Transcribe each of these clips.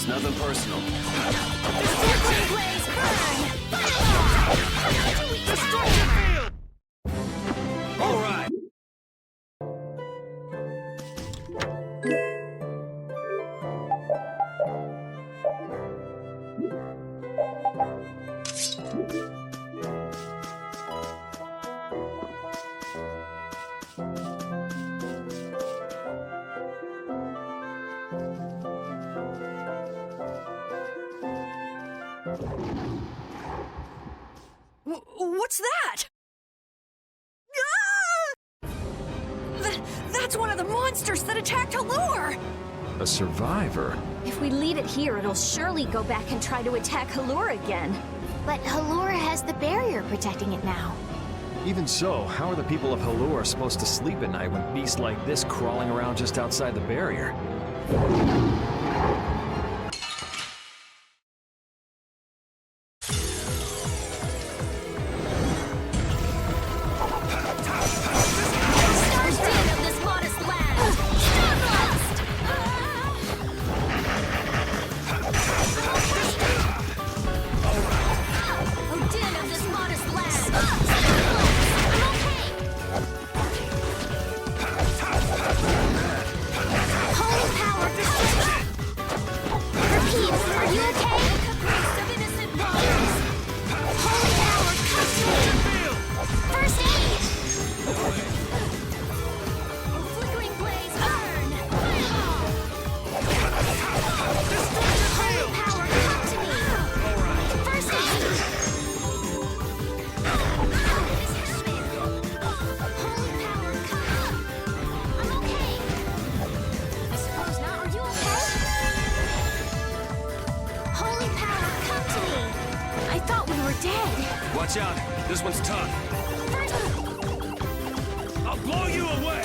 nothing personal. Destruction field! All right. What's that? Ah! That's one of the monsters that attacked Halur! A survivor? If we leave it here, it'll surely go back and try to attack Halur again. But Halur has the barrier protecting it now. Even so, how are the people of Halur supposed to sleep at night when beasts like this crawling around just outside the barrier? Watch out, this one's tough. I'll blow you away!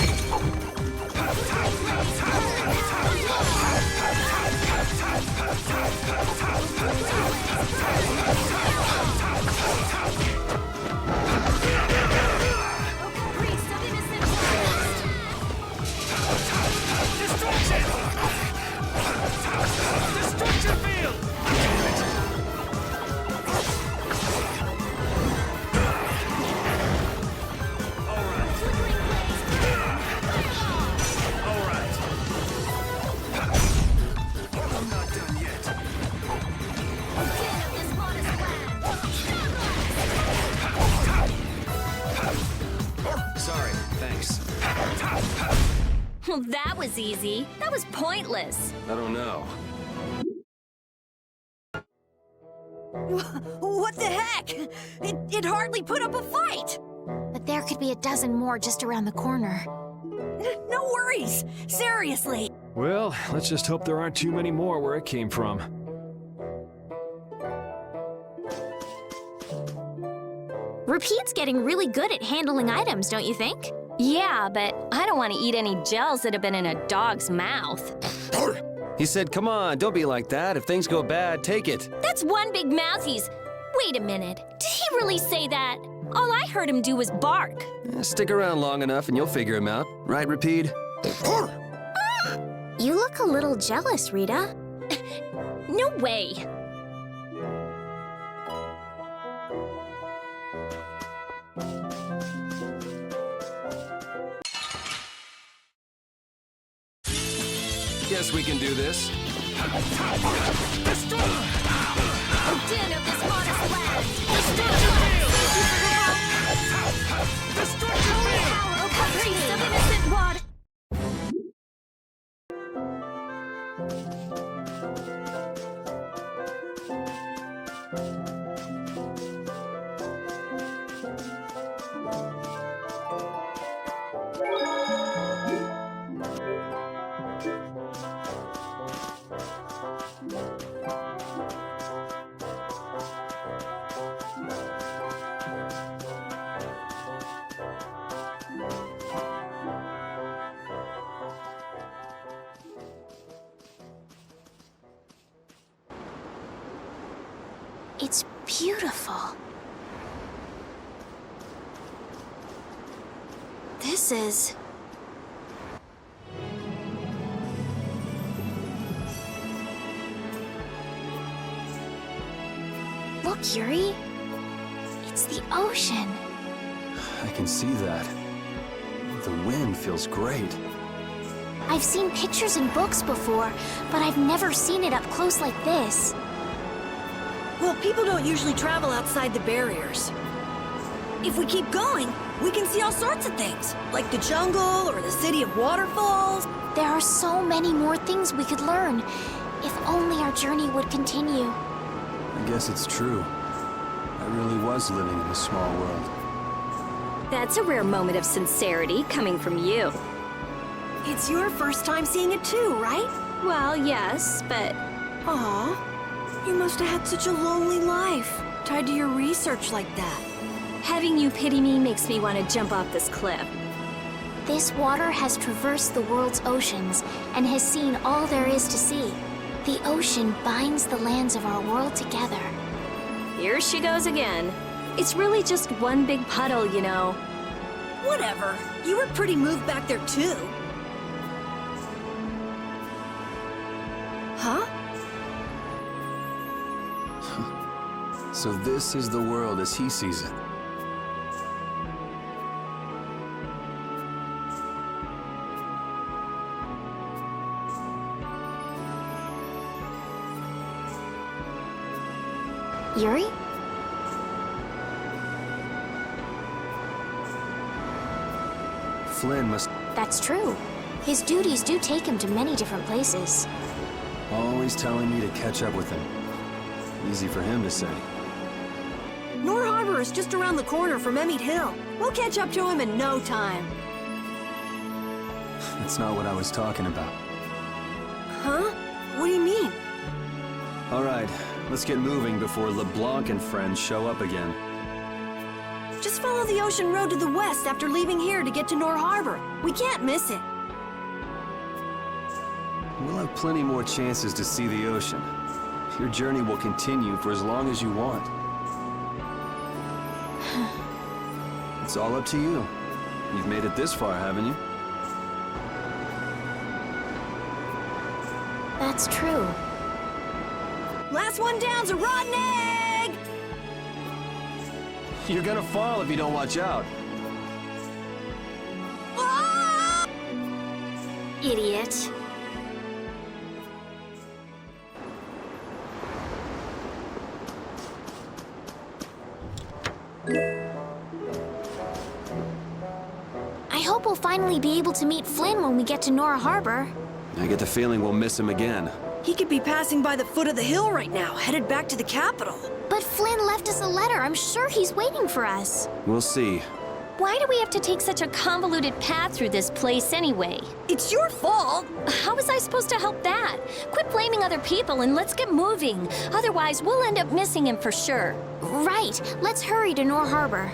Destruction field! Well, that was easy. That was pointless. I don't know. What the heck? It hardly put up a fight! But there could be a dozen more just around the corner. No worries! Seriously! Well, let's just hope there aren't too many more where it came from. Repeat's getting really good at handling items, don't you think? Yeah, but I don't want to eat any gels that have been in a dog's mouth. He said, come on, don't be like that. If things go bad, take it. That's one big mouthies. Wait a minute. Did he really say that? All I heard him do was bark. Stick around long enough and you'll figure him out. Right, Rapide? You look a little jealous, Rita. No way. Guess we can do this. Den of this modest land. Destruction field! Power, caprice of innocent water. It's beautiful. This is... Yuri? It's the ocean. I can see that. The wind feels great. I've seen pictures in books before, but I've never seen it up close like this. Well, people don't usually travel outside the barriers. If we keep going, we can see all sorts of things, like the jungle or the city of waterfalls. There are so many more things we could learn, if only our journey would continue. I guess it's true. I really was living in a small world. That's a rare moment of sincerity coming from you. It's your first time seeing it too, right? Well, yes, but Aw, you must have had such a lonely life, tied to your research like that. having you pity me makes me want to jump off this cliff. This water has traversed the world's oceans and has seen all there is to see. The ocean binds the lands of our world together. Here she goes again. It's really just one big puddle, you know. Whatever. You were pretty moved back there too. Huh? So this is the world as he sees it. Yuri? Flynn must That's true. His duties do take him to many different places. always telling me to catch up with him. Easy for him to say. Nor Harbor is just around the corner from Emmett Hill. We'll catch up to him in no time. That's not what I was talking about. Huh? What do you mean? All right, let's get moving before LeBlanc and friends show up again. Just follow the ocean road to the west after leaving here to get to Nor Harbor. We can't miss it. We'll have plenty more chances to see the ocean. Your journey will continue for as long as you want. It's all up to you. You've made it this far, haven't you? That's true. Last one down's a rotten egg! You're gonna fall if you don't watch out. Ah! Idiot. I hope we'll finally be able to meet Flynn when we get to Nor Harbor. I get the feeling we'll miss him again. He could be passing by the foot of the hill right now, headed back to the capital. But Flynn left us a letter. I'm sure he's waiting for us. We'll see. Why do we have to take such a convoluted path through this place anyway? It's your fault! How was I supposed to help that? Quit blaming other people and let's get moving. Otherwise, we'll end up missing him for sure. Right. Let's hurry to Nor Harbor.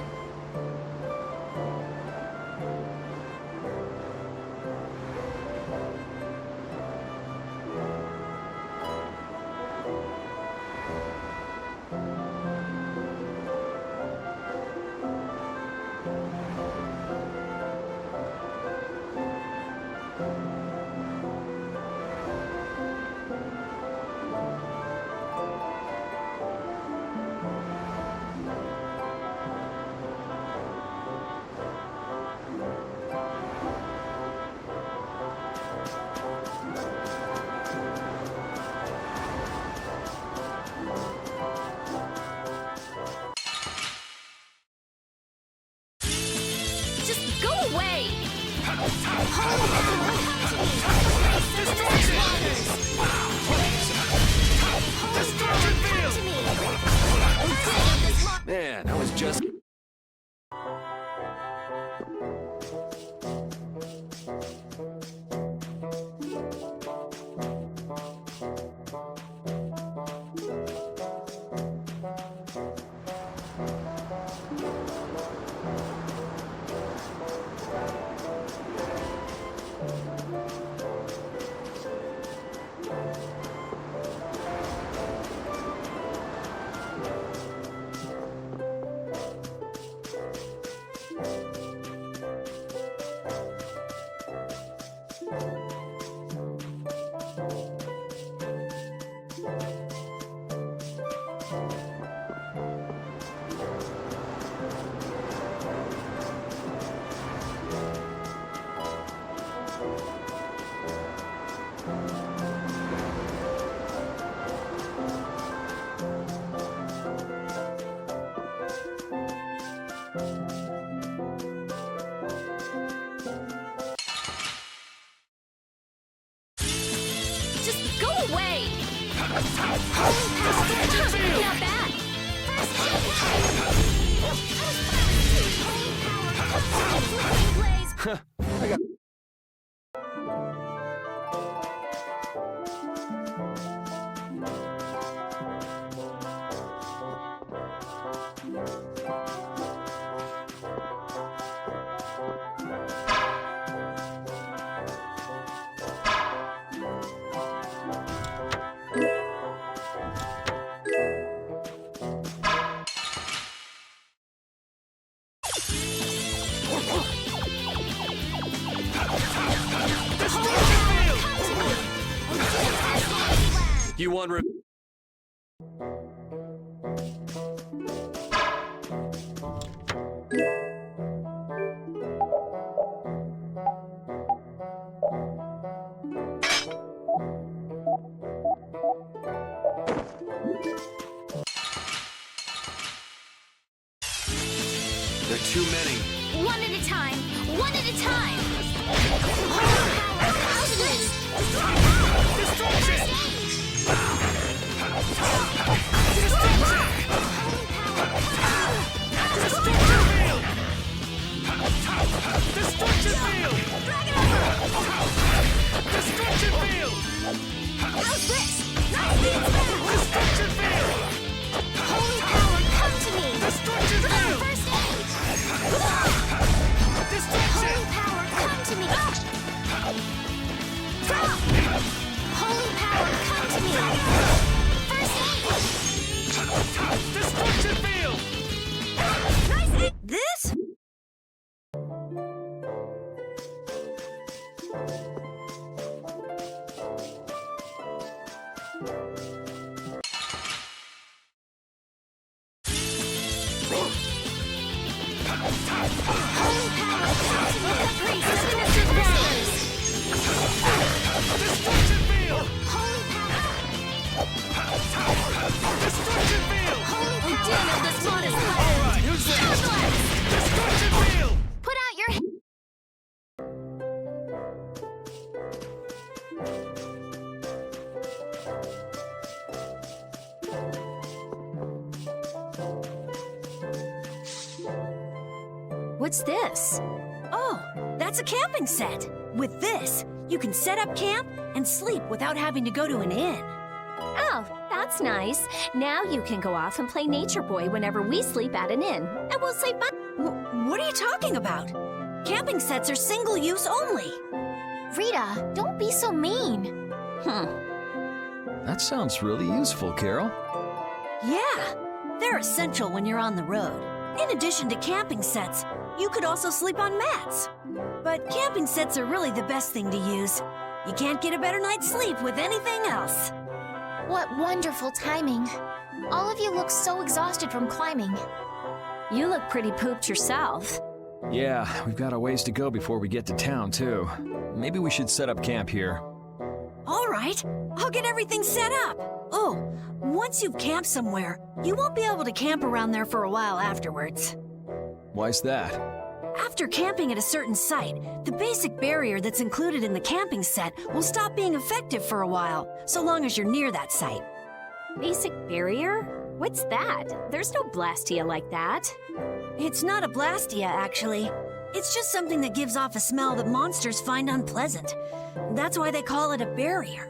Just go away! Man, I was just... Just go away! Not bad! You want There are too many. One at a time! One at a time! Destruction! Destruction field! Destruction field! How's this? Nice beats back! Destruction field! Holy power, come to me! Destruction field! First aid! Destruction! Holy power, come to me! Drop! Holy power, come to me! First aid! Destruction field! Nice hit. This? Holy power, come to me! The priest, signature brothers! Destruction field! Holy power! Destruction field! Holy power! Damn it, this mod is hot! Alright, who's next? Destruction field! Put out your hand! What's this? Oh, that's a camping set. With this, you can set up camp and sleep without having to go to an inn. Oh, that's nice. Now you can go off and play Nature Boy whenever we sleep at an inn. And we'll save money. What are you talking about? Camping sets are single-use only. Rita, don't be so mean. That sounds really useful, Karol. Yeah, they're essential when you're on the road. In addition to camping sets, you could also sleep on mats. But camping sets are really the best thing to use. You can't get a better night's sleep with anything else. What wonderful timing. All of you look so exhausted from climbing. You look pretty pooped yourself. Yeah, we've got a ways to go before we get to town, too. Maybe we should set up camp here. All right, I'll get everything set up. Oh, once you've camped somewhere, you won't be able to camp around there for a while afterwards. Why's that? After camping at a certain site, the basic barrier that's included in the camping set will stop being effective for a while, so long as you're near that site. Basic barrier? What's that? There's no Blastia like that. It's not a Blastia, actually. It's just something that gives off a smell that monsters find unpleasant. That's why they call it a barrier.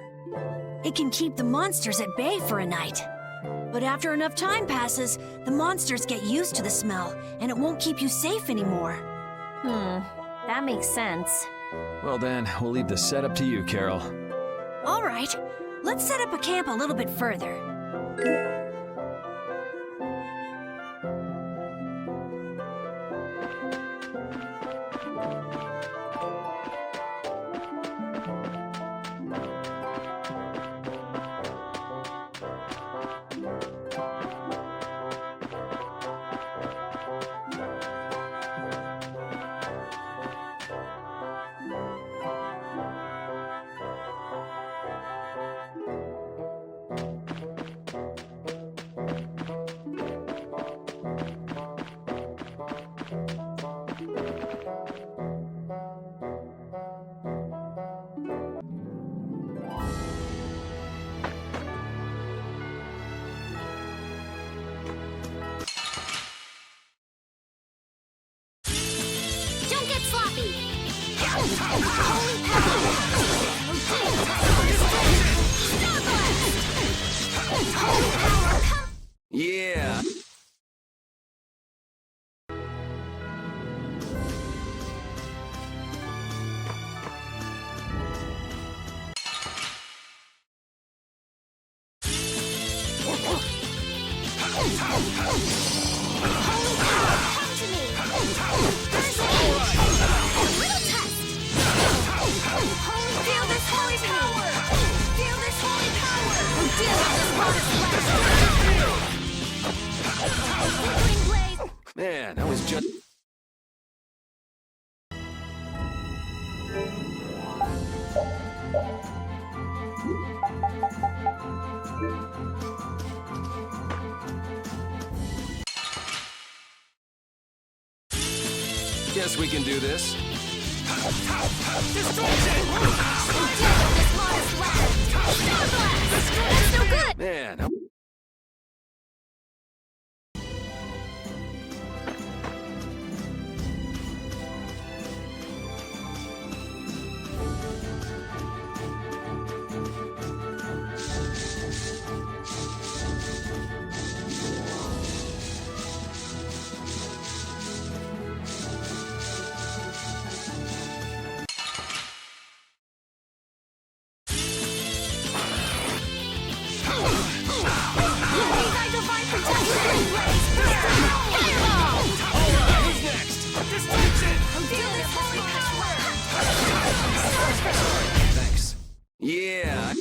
It can keep the monsters at bay for a night. But after enough time passes, the monsters get used to the smell, and it won't keep you safe anymore. That makes sense. Well then, we'll leave the setup to you, Karol. All right, let's set up a camp a little bit further. get sloppy! Holy power! Holy power, come! Yeah. Holy power, come to me! First aid! A little test! Feel this holy power! Feel this holy power! Deal with this flickering blaze! Man, that was just... Guess we can do this. That's no good! Man, Who's next? Destruction! thanks. Yeah.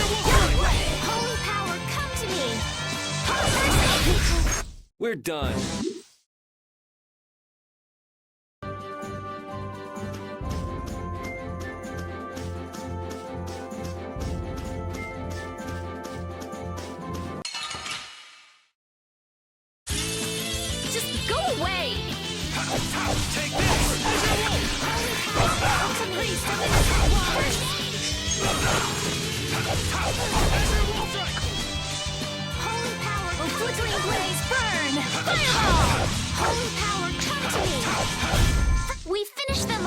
Holy power, come to me! We're done. Just go away! Take this! Please, step into the water! Holy power, Oh, flickering blaze, burn! fireball! Holy power, come to me! We finished them!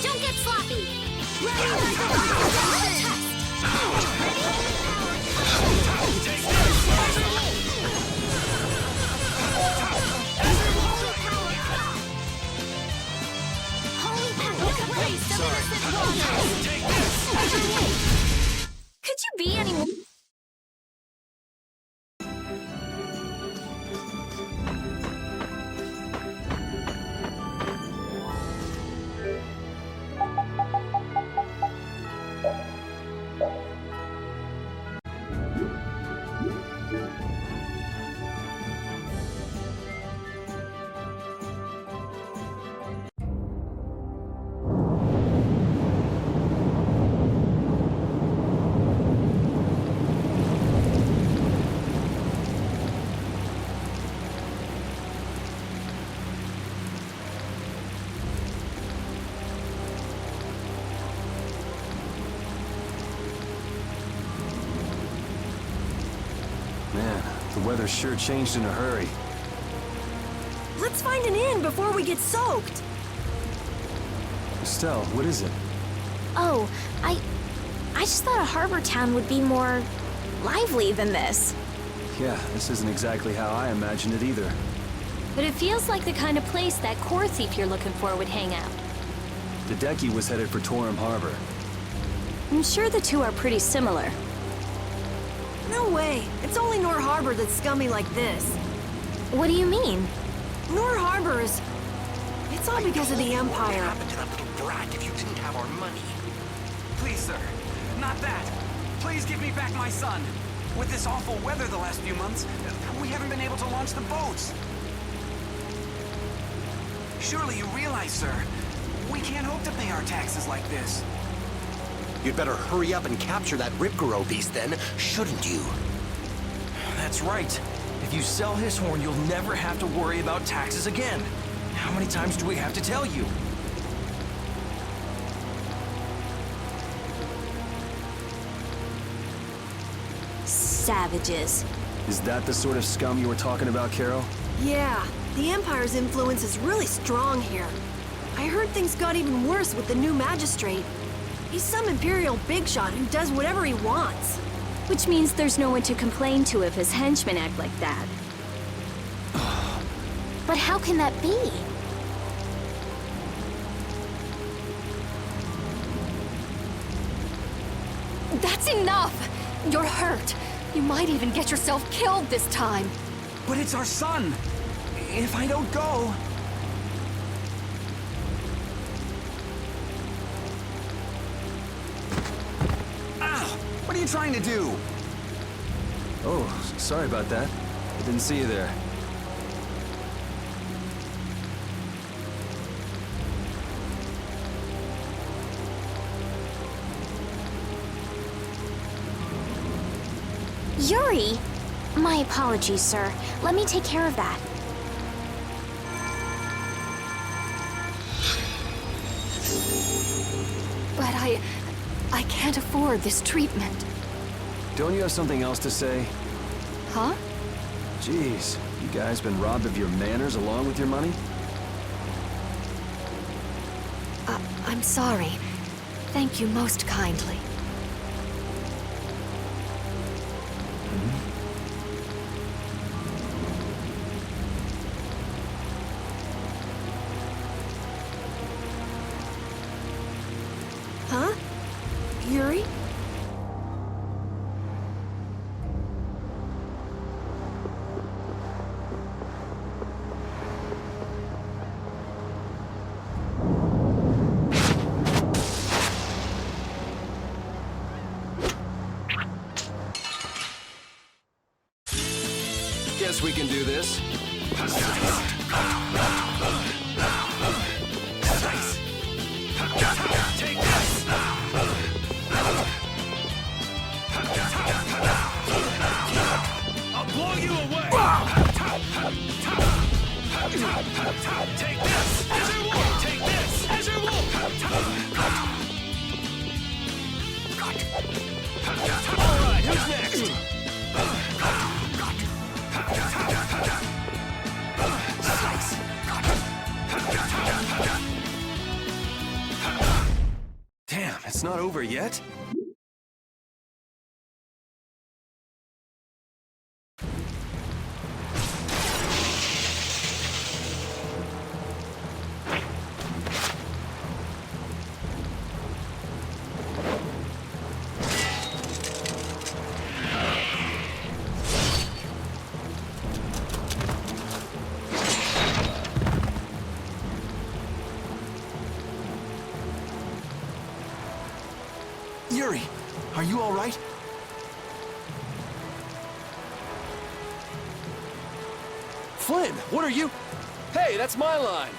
Don't get sloppy! Running like a rocket! Test! Ready? Take this! Holy power, come! Waste of innocent water! Take this! Could you be any more... Man, the weather sure changed in a hurry. Let's find an inn before we get soaked. Estelle, what is it? Oh, I just thought a harbor town would be more lively than this. Yeah, this isn't exactly how I imagined it either. But it feels like the kind of place that core thief you're looking for would hang out. The Decky was headed for Torum Harbor. I'm sure the two are pretty similar. No way. It's only Nor Harbor that's scummy like this. What do you mean? Nor Harbor is... It's all because of the What would Empire. happen to that little brat if you didn't have our money? Please, sir. Not that. Please give me back my son. With this awful weather the last few months, we haven't been able to launch the boats. Surely you realize, sir, we can't hope to pay our taxes like this. You'd better hurry up and capture that Ripgaro beast then, shouldn't you? That's right. If you sell his horn, you'll never have to worry about taxes again. How many times do we have to tell you? Savages. Is that the sort of scum you were talking about, Karol? Yeah, the Empire's influence is really strong here. I heard things got even worse with the new magistrate. He's some Imperial bigshot who does whatever he wants. Which means there's no one to complain to if his henchmen act like that. But how can that be? That's enough! You're hurt. You might even get yourself killed this time. But it's our son. If I don't go... Ow! What are you trying to do? Oh, sorry about that. I didn't see you there. Yuri! My apologies, sir. Let me take care of that. But I can't afford this treatment. Don't you have something else to say? Huh? Jeez, you guys been robbed of your manners along with your money? I'm sorry. Thank you most kindly. Huh? Yuri? Guess we can do this. Take this! I'll blow you away! Take this! As your wolf! Take this! As your wolf! Alright, who's next? Damn, it's not over yet? Yuri, are you all right? Flynn, what are you? Hey, that's my line!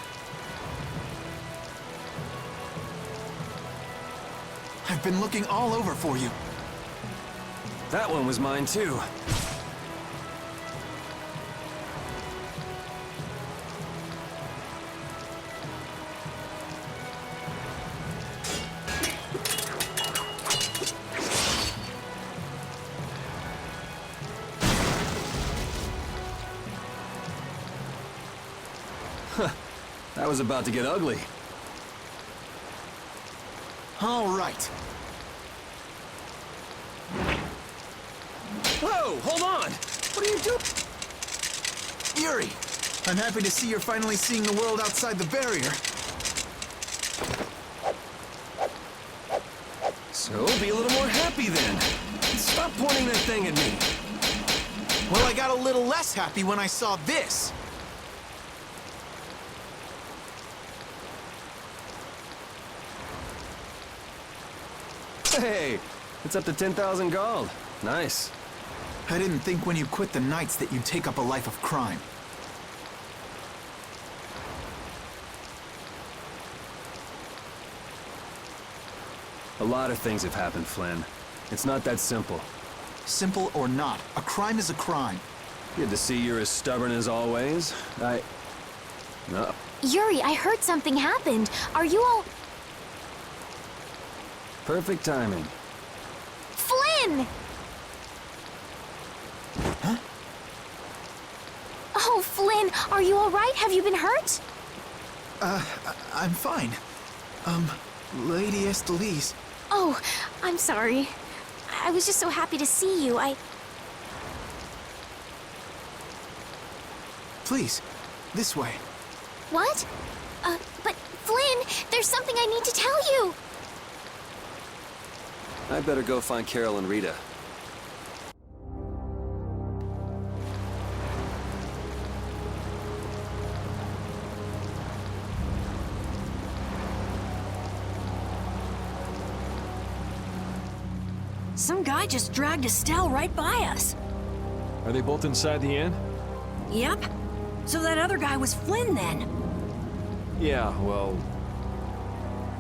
I've been looking all over for you. That one was mine too. That was about to get ugly. All right. Whoa, hold on! What are you doing? Yuri, I'm happy to see you're finally seeing the world outside the barrier. So, be a little more happy then. Stop pointing that thing at me. Well, I got a little less happy when I saw this. Hey, it's up to 10,000 gold. Nice. I didn't think when you quit the Knights that you'd take up a life of crime. A lot of things have happened, Flynn. It's not that simple. Simple or not, a crime is a crime. Good to see you're as stubborn as always. No. Yuri, I heard something happened. Are you all... Perfect timing. Flynn! Huh? Oh, Flynn, are you all right? Have you been hurt? I'm fine. Lady Estelle. Oh, I'm sorry. I was just so happy to see you. Please, this way. What? But Flynn, there's something I need to tell you. I better go find Karol and Rita. Some guy just dragged Estelle right by us. Are they both inside the inn? Yep. So that other guy was Flynn then. Yeah, well...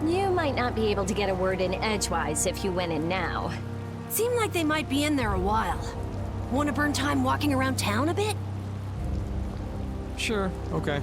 You might not be able to get a word in edgewise if you went in now. Seemed like they might be in there a while. Want to burn time walking around town a bit? Sure, okay.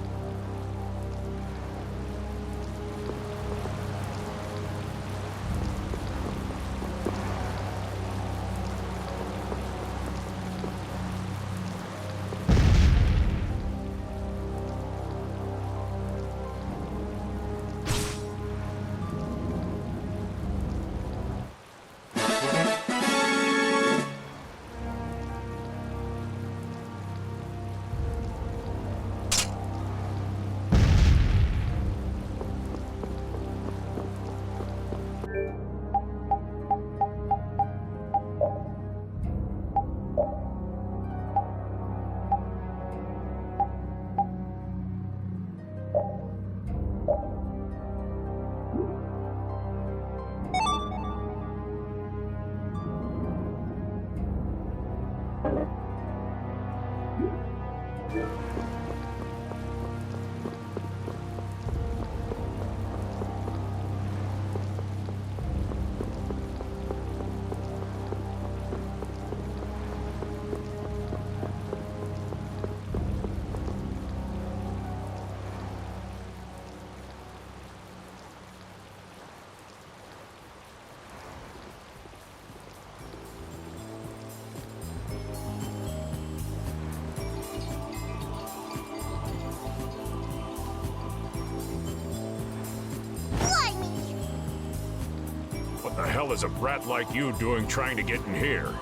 What the hell is a brat like you doing trying to get in here?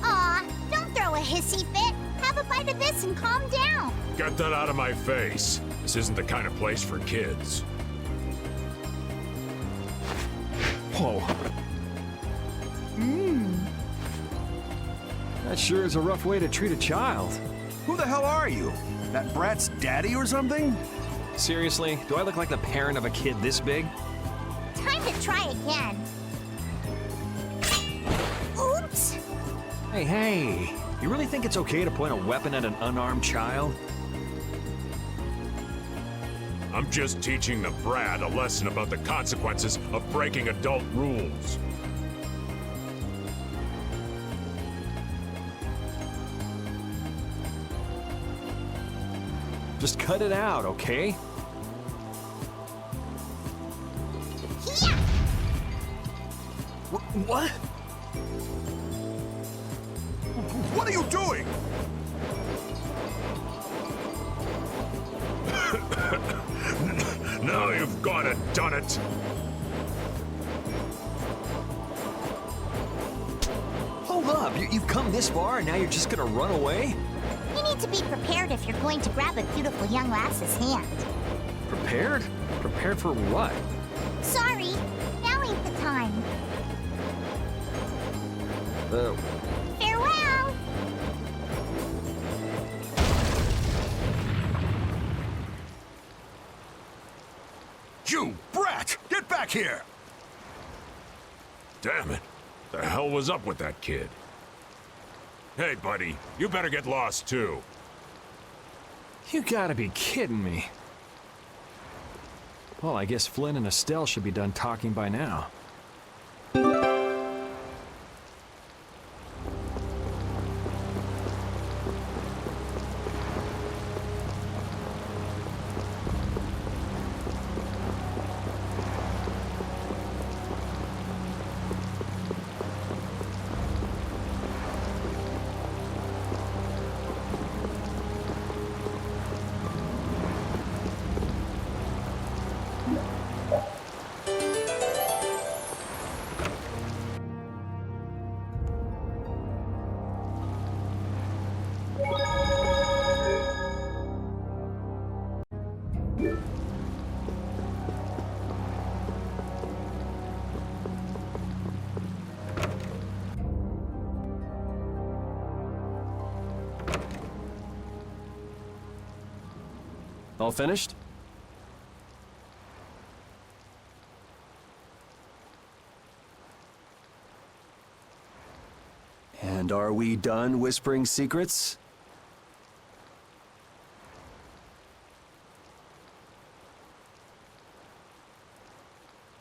Aw, don't throw a hissy fit. Have a bite of this and calm down. Get that out of my face. This isn't the kind of place for kids. Whoa. That sure is a rough way to treat a child. Who the hell are you? That brat's daddy or something? Seriously, do I look like the parent of a kid this big? Time to try again. Oops. Hey, you really think it's okay to point a weapon at an unarmed child? I'm just teaching the brat a lesson about the consequences of breaking adult rules. Just cut it out, okay? What? What are you doing? Now you've gone and done it. Hold up, you've come this far and now you're just gonna run away? You need to be prepared if you're going to grab a beautiful young lass's hand. Prepared? Prepared for what? Sorry, now ain't the time. Farewell! You brat! Get back here! Damn it. The hell was up with that kid? Hey, buddy, you better get lost too. You gotta be kidding me. Well, I guess Flynn and Estelle should be done talking by now. All finished? And are we done whispering secrets?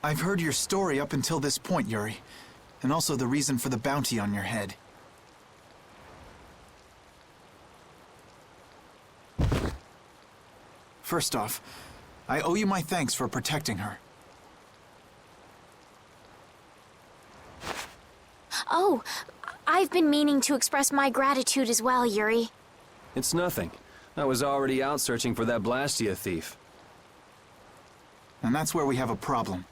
I've heard your story up until this point, Yuri. And also the reason for the bounty on your head. First off, I owe you my thanks for protecting her. Oh, I've been meaning to express my gratitude as well, Yuri. It's nothing. I was already out searching for that Blastia thief. And that's where we have a problem.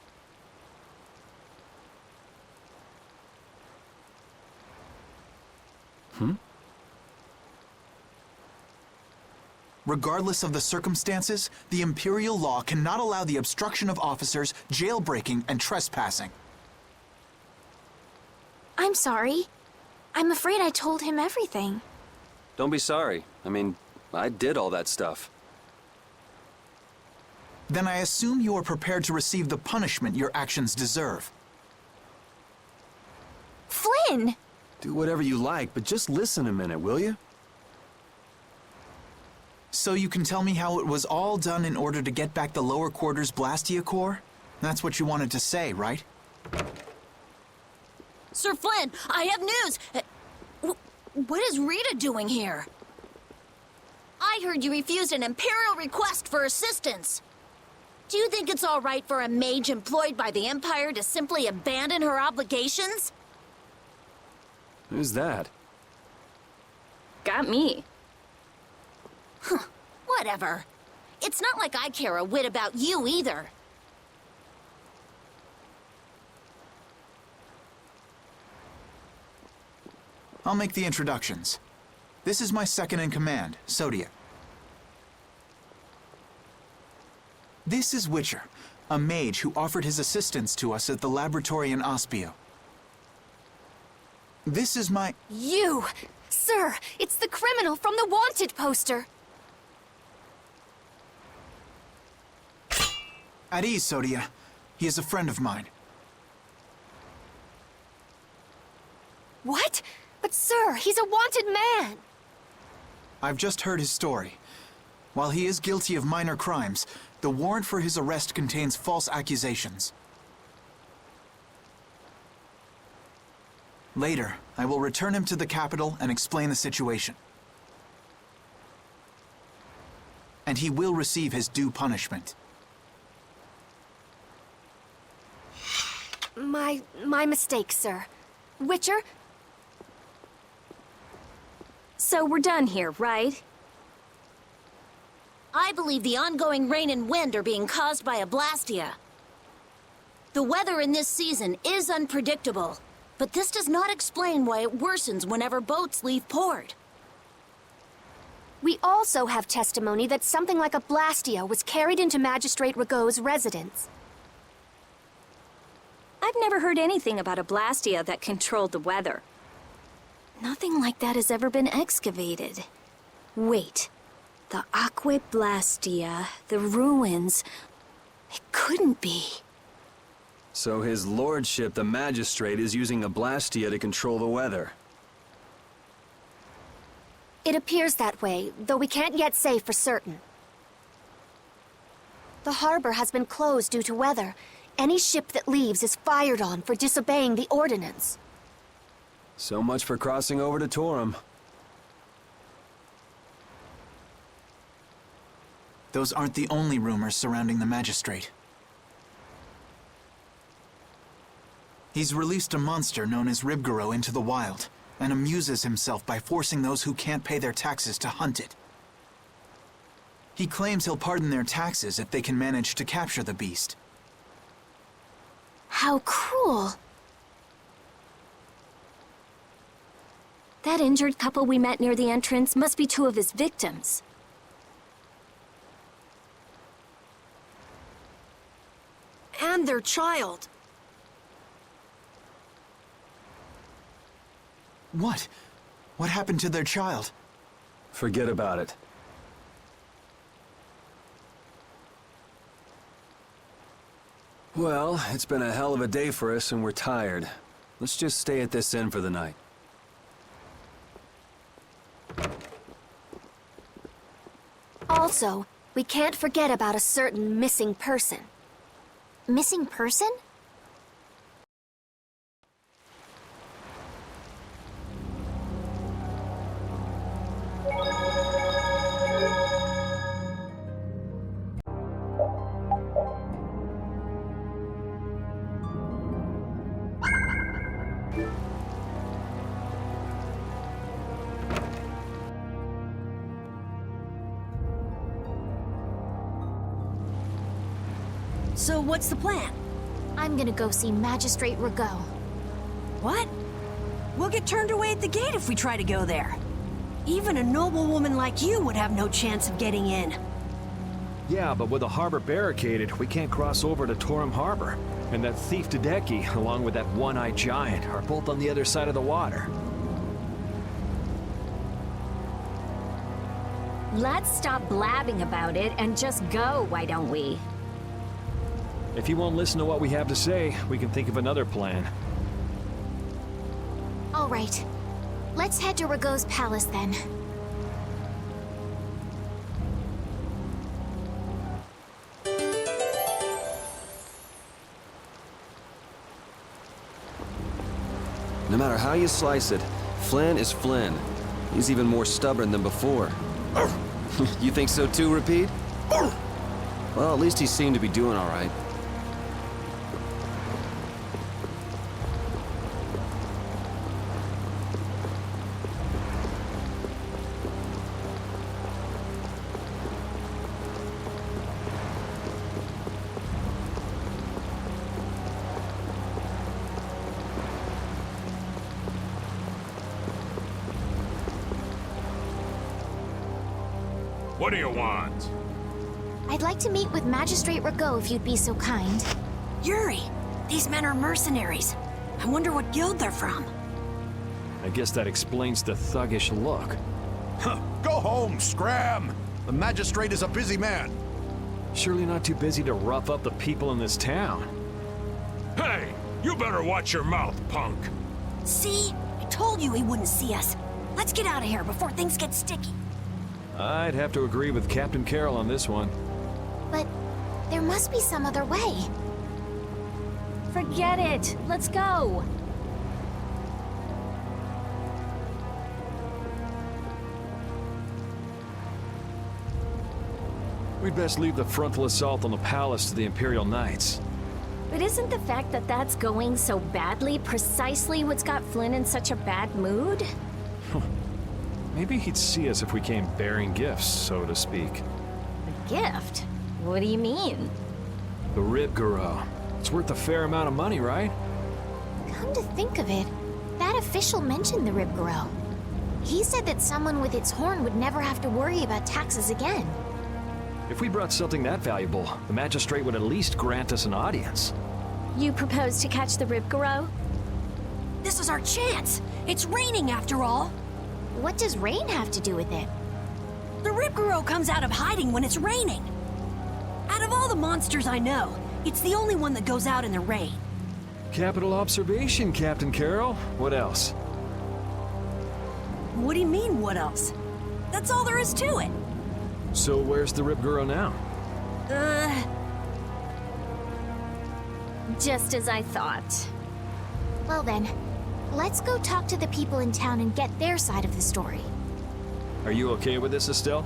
Regardless of the circumstances, the Imperial law cannot allow the obstruction of officers, jailbreaking, and trespassing. I'm sorry. I'm afraid I told him everything. Don't be sorry. I mean, I did all that stuff. Then I assume you are prepared to receive the punishment your actions deserve. Flynn! Do whatever you like, but just listen a minute, will you? So you can tell me how it was all done in order to get back the lower quarters Blastia core? That's what you wanted to say, right? Sir Flynn, I have news! What is Rita doing here? I heard you refused an Imperial request for assistance. Do you think it's all right for a mage employed by the Empire to simply abandon her obligations? Who's that? Got me. Whatever. It's not like I care a whit about you either. I'll make the introductions. This is my second in command, Sodia. This is Witcher, a mage who offered his assistance to us at the laboratory in Aspio. This is my... You! Sir, it's the criminal from the wanted poster! At ease, Sodia. He is a friend of mine. What? But sir, he's a wanted man! I've just heard his story. While he is guilty of minor crimes, the warrant for his arrest contains false accusations. Later, I will return him to the capital and explain the situation. And he will receive his due punishment. My mistake, sir. Witcher? So we're done here, right? I believe the ongoing rain and wind are being caused by a Blastia. The weather in this season is unpredictable, but this does not explain why it worsens whenever boats leave port. We also have testimony that something like a Blastia was carried into Magistrate Rigaud's residence. I've never heard anything about a Blastia that controlled the weather. Nothing like that has ever been excavated. Wait. The Aquasphere, the ruins... It couldn't be. So his lordship, the magistrate, is using a Blastia to control the weather. It appears that way, though we can't yet say for certain. The harbor has been closed due to weather. Any ship that leaves is fired on for disobeying the ordinance. So much for crossing over to Torum. Those aren't the only rumors surrounding the magistrate. He's released a monster known as Ribgaro into the wild, and amuses himself by forcing those who can't pay their taxes to hunt it. He claims he'll pardon their taxes if they can manage to capture the beast. How cruel. That injured couple we met near the entrance must be two of his victims. And their child. What? What happened to their child? Forget about it. Well, it's been a hell of a day for us and we're tired. Let's just stay at this inn for the night. Also, we can't forget about a certain missing person. Missing person? So what's the plan? I'm gonna go see Magistrate Rigaud. What? We'll get turned away at the gate if we try to go there. Even a noble woman like you would have no chance of getting in. Yeah, but with the harbor barricaded, we can't cross over to Torum Harbor. And that thief Tadeki, along with that one-eyed giant, are both on the other side of the water. Let's stop blabbing about it and just go, why don't we? If you won't listen to what we have to say, we can think of another plan. All right. Let's head to Rigaud's palace then. No matter how you slice it, Flynn is Flynn. He's even more stubborn than before. You think so too, Repeat? Well, at least he seemed to be doing all right. What do you want? I'd like to meet with Magistrate Rigaud if you'd be so kind. Yuri, these men are mercenaries. I wonder what guild they're from. I guess that explains the thuggish look. Huh. Go home, scram! The magistrate is a busy man. Surely not too busy to rough up the people in this town. Hey, you better watch your mouth, punk. See? I told you he wouldn't see us. Let's get out of here before things get sticky. I'd have to agree with Captain Karol on this one. But there must be some other way. Forget it. Let's go. We'd best leave the frontal assault on the palace to the Imperial Knights. But isn't the fact that that's going so badly precisely what's got Flynn in such a bad mood? Maybe he'd see us if we came bearing gifts, so to speak. A gift? What do you mean? The Ribgaro. It's worth a fair amount of money, right? Come to think of it, that official mentioned the Ribgaro. He said that someone with its horn would never have to worry about taxes again. If we brought something that valuable, the magistrate would at least grant us an audience. You propose to catch the Ribgaro? This is our chance. It's raining after all. What does rain have to do with it? The Ribgaro comes out of hiding when it's raining. Out of all the monsters I know, it's the only one that goes out in the rain. Capital observation, Captain Karol. What else? What do you mean, what else? That's all there is to it. So where's the Rib Girl now? Just as I thought. Well then, let's go talk to the people in town and get their side of the story. Are you okay with this, Estelle?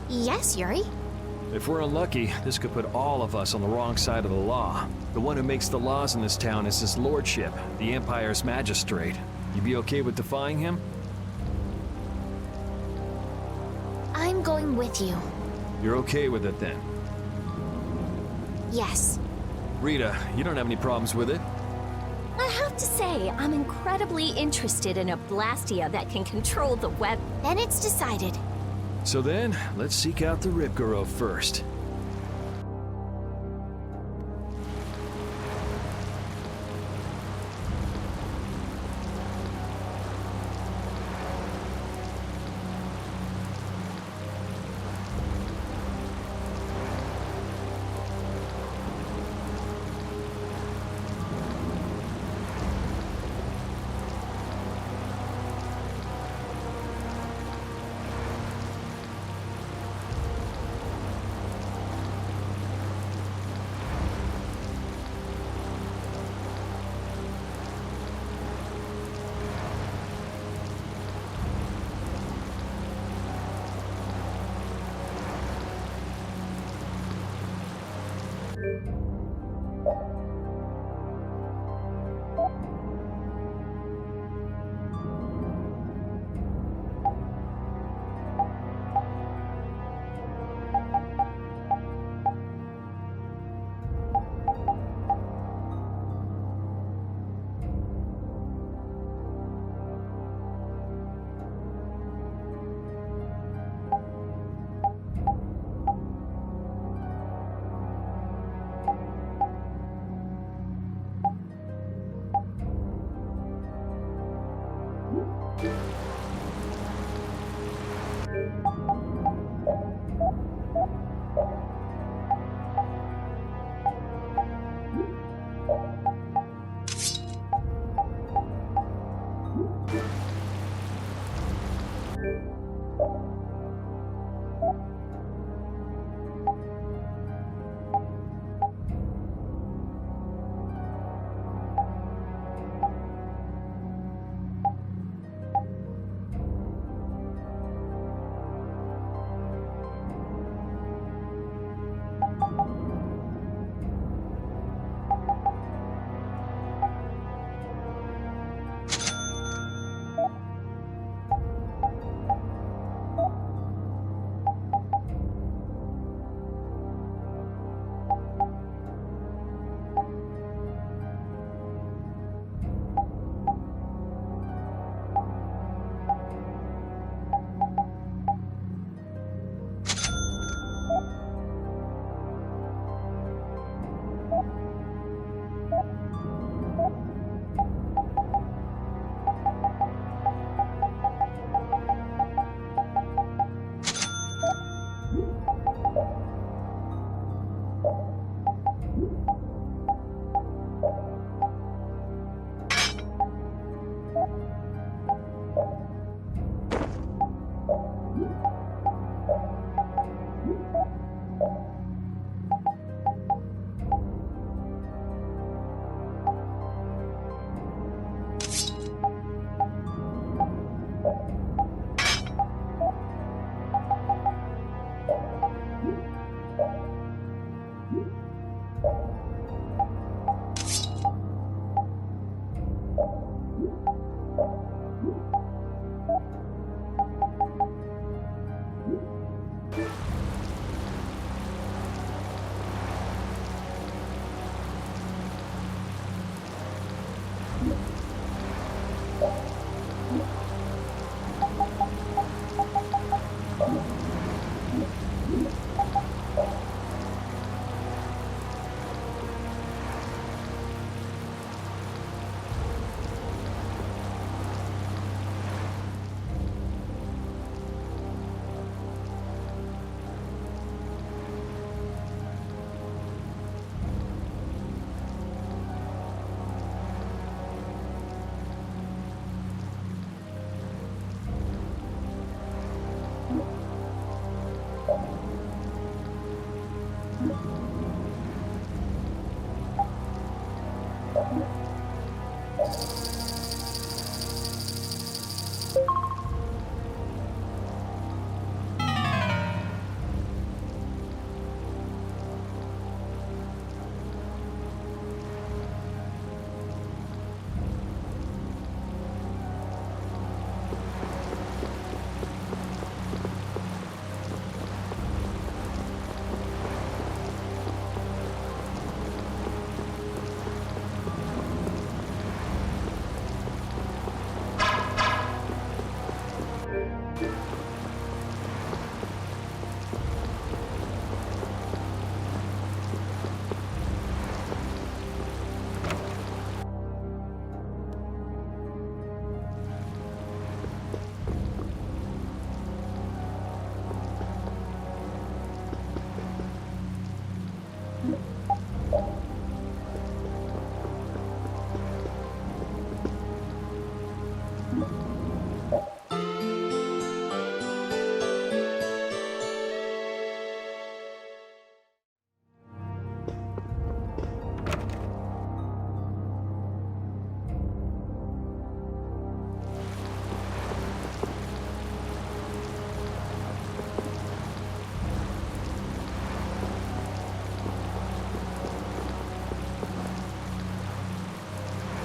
Yes, Yuri. If we're unlucky, this could put all of us on the wrong side of the law. The one who makes the laws in this town is his lordship, the Empire's magistrate. You be okay with defying him? I'm going with you. You're okay with it then? Yes. Rita, you don't have any problems with it? I have to say, I'm incredibly interested in a Blastia that can control the weather. Then it's decided. So then, let's seek out the Rib Girl first.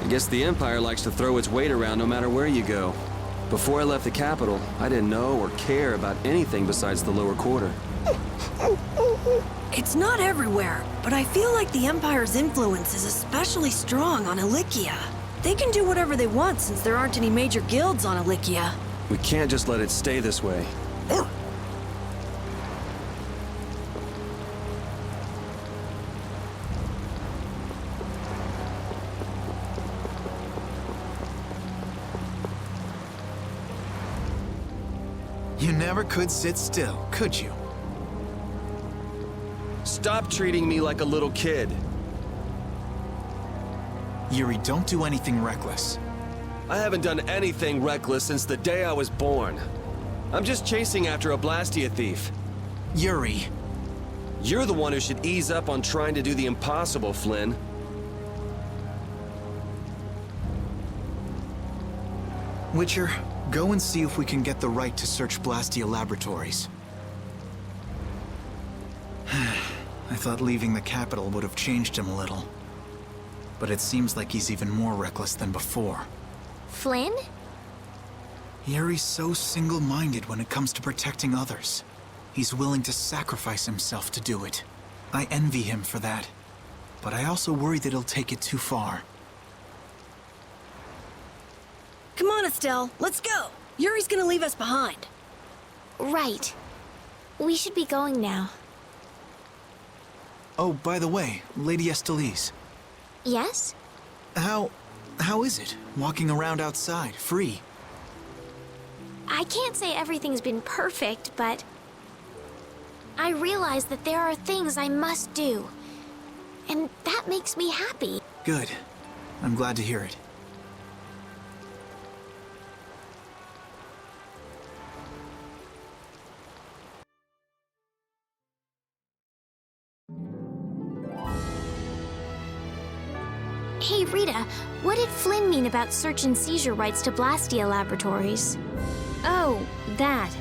I guess the Empire likes to throw its weight around no matter where you go. Before I left the capital, I didn't know or care about anything besides the lower quarter. It's not everywhere, but I feel like the Empire's influence is especially strong on Ilikia. They can do whatever they want since there aren't any major guilds on Ilikia. We can't just let it stay this way. You never could sit still, could you? Stop treating me like a little kid. Yuri, don't do anything reckless. I haven't done anything reckless since the day I was born. I'm just chasing after a Blastia thief. Yuri. You're the one who should ease up on trying to do the impossible, Flynn. Witcher, go and see if we can get the right to search Blastia laboratories. I thought leaving the capital would have changed him a little. But it seems like he's even more reckless than before. Flynn? Yuri's so single-minded when it comes to protecting others. He's willing to sacrifice himself to do it. I envy him for that. But I also worry that he'll take it too far. Come on, Estelle, let's go. Yuri's gonna leave us behind. Right. We should be going now. Oh, by the way, Lady Estelle. Yes? How is it, walking around outside, free? I can't say everything's been perfect, but I realize that there are things I must do. And that makes me happy. Good. I'm glad to hear it. Hey, Rita, what did Flynn mean about search and seizure rights to Blastia laboratories? Oh, that.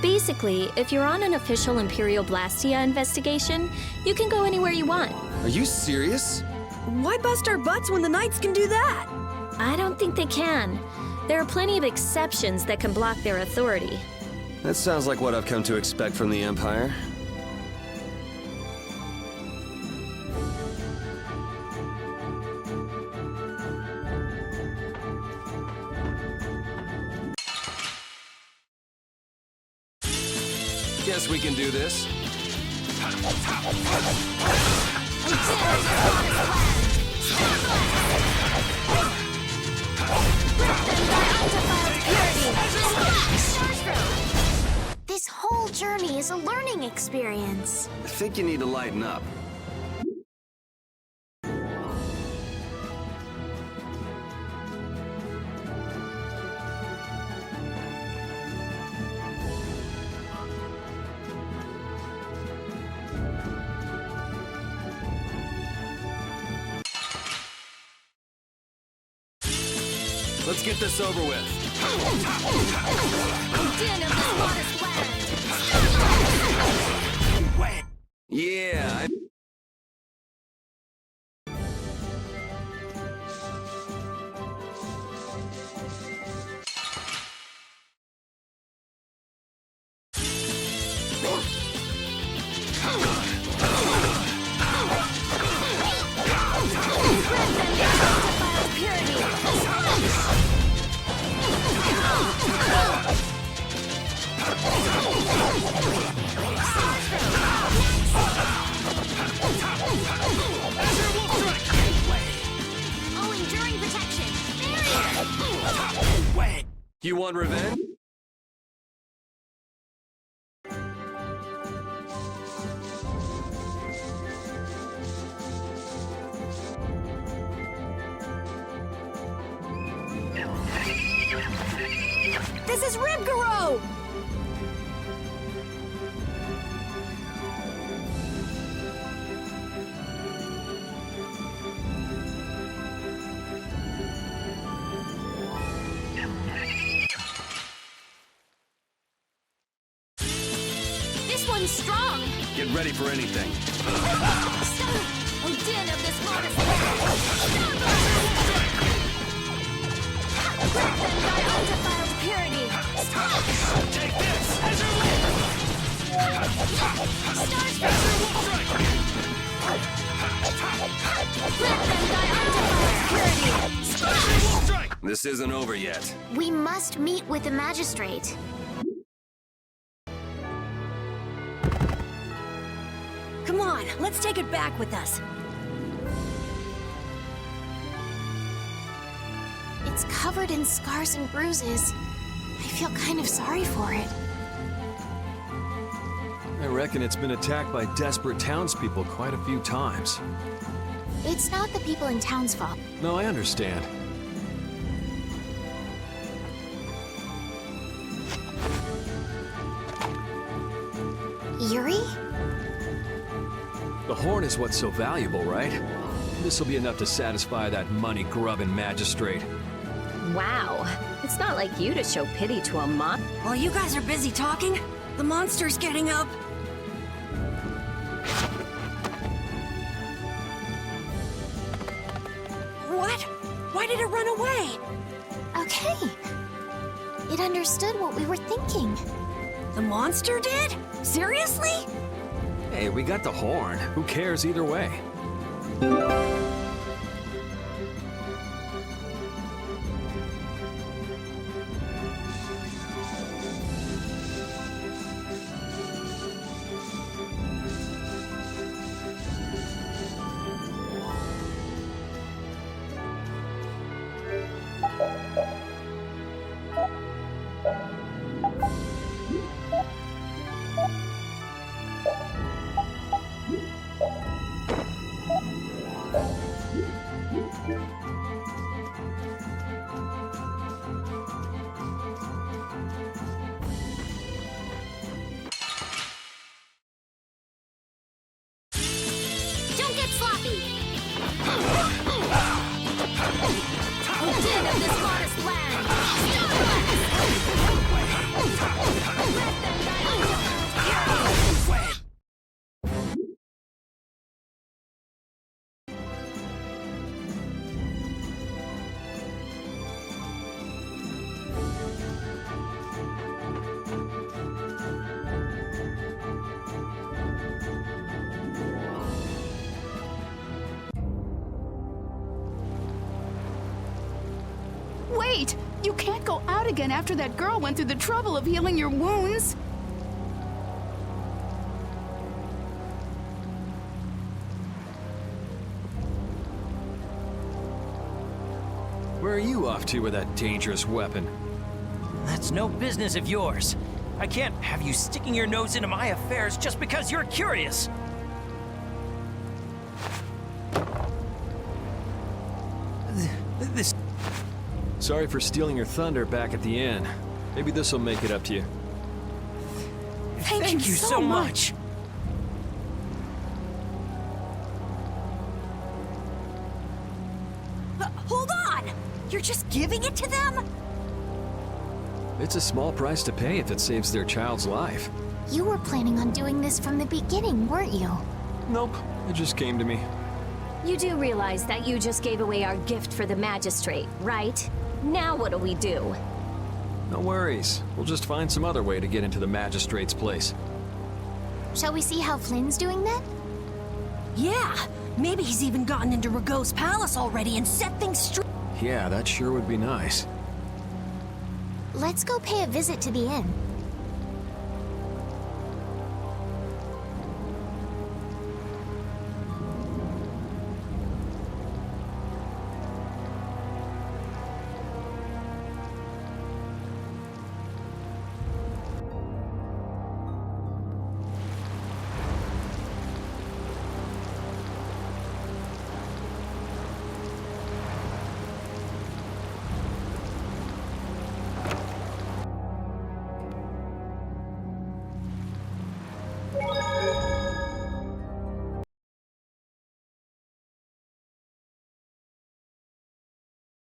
Basically, if you're on an official Imperial Blastia investigation, you can go anywhere you want. Are you serious? Why bust our butts when the Knights can do that? I don't think they can. There are plenty of exceptions that can block their authority. That sounds like what I've come to expect from the Empire. Guess we can do this. This whole journey is a learning experience. I think you need to lighten up. Let's get this over with. Din of the modest land. Yeah, Oh, enduring protection. You want revenge? This is Ribgaro! This one's strong. Get ready for anything. Oh, din of this modest land. Grant them thy undefiled purity. Take this! Azure Wind! Stars grant them thy undefiled purity. This isn't over yet. We must meet with the magistrate. Come on, let's take it back with us. It's covered in scars and bruises. I feel kind of sorry for it. I reckon it's been attacked by desperate townspeople quite a few times. It's not the people in town's fault. No, I understand. Yuri? The horn is what's so valuable, right? This'll be enough to satisfy that money-grubbing magistrate. Wow. It's not like you to show pity to a mon. While you guys are busy talking, the monster's getting up. What? Why did it run away? Okay. It understood what we were thinking. The monster did? Seriously? Hey, we got the horn. Who cares either way? Don't get sloppy! Oh, din of this modest land! Wait! You can't go out again after that girl went through the trouble of healing your wounds. Where are you off to with that dangerous weapon? That's no business of yours. I can't have you sticking your nose into my affairs just because you're curious. This... Sorry for stealing your thunder back at the inn. Maybe this'll make it up to you. Thank you so much. Hold on! You're just giving it to them? It's a small price to pay if it saves their child's life. You were planning on doing this from the beginning, weren't you? Nope, it just came to me. You do realize that you just gave away our gift for the magistrate, right? Now what do we do? No worries. We'll just find some other way to get into the magistrate's place. Shall we see how Flynn's doing then? Yeah, maybe he's even gotten into Ragot's palace already and set things straight. Yeah, that sure would be nice. Let's go pay a visit to the inn.